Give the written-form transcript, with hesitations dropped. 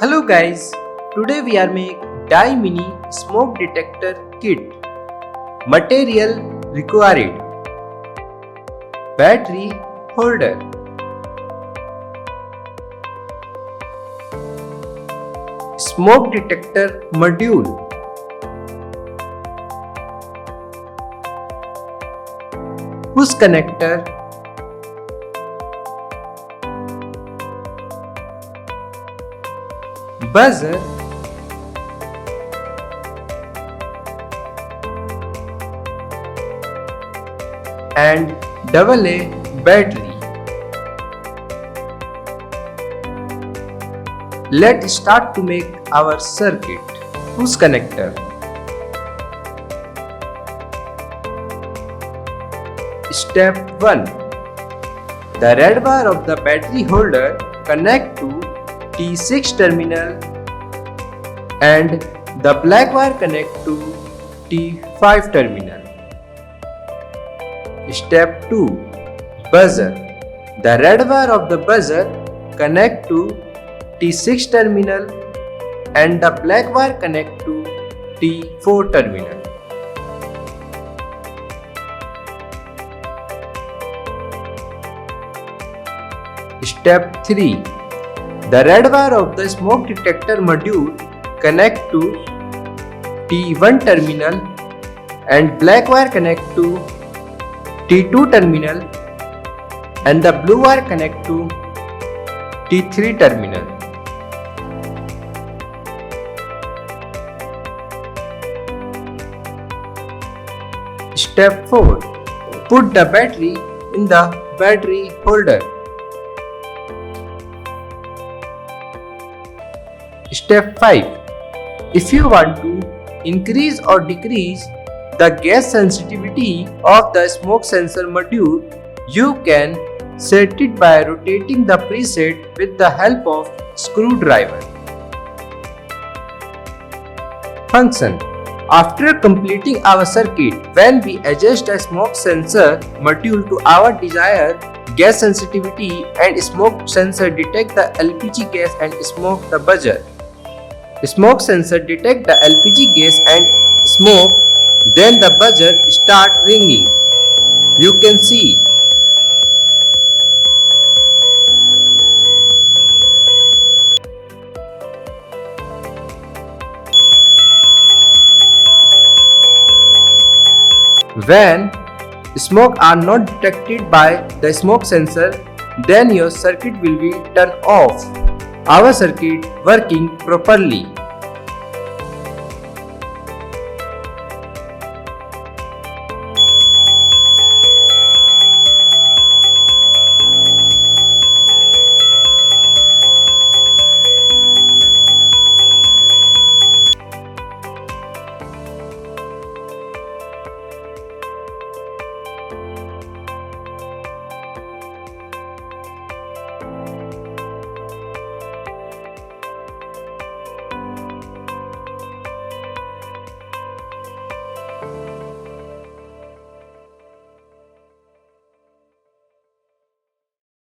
Hello guys, today we are make die mini smoke detector kit. Material required: battery holder, smoke detector module, push connector, buzzer, and AA battery. Let's start to make our circuit. Push connector. Step 1. The red bar of the battery holder connect to T6 terminal and the black wire connect to T5 terminal. Step 2. Buzzer. The red wire of the buzzer connect to T6 terminal and the black wire connect to T4 terminal. Step 3. The red wire of the smoke detector module connect to T1 terminal and black wire connect to T2 terminal and the blue wire connect to T3 terminal. Step 4. Put the battery in the battery holder. Step 5. If you want to increase or decrease the gas sensitivity of the smoke sensor module, you can set it by rotating the preset with the help of screwdriver. Function. After completing our circuit, when we adjust the smoke sensor module to our desired gas sensitivity and smoke sensor detect the LPG gas and smoke the buzzer. Smoke sensor detect the LPG gas and smoke, then the buzzer start ringing. You can see. When smoke are not detected by the smoke sensor, then your circuit will be turned off. Our circuit working properly.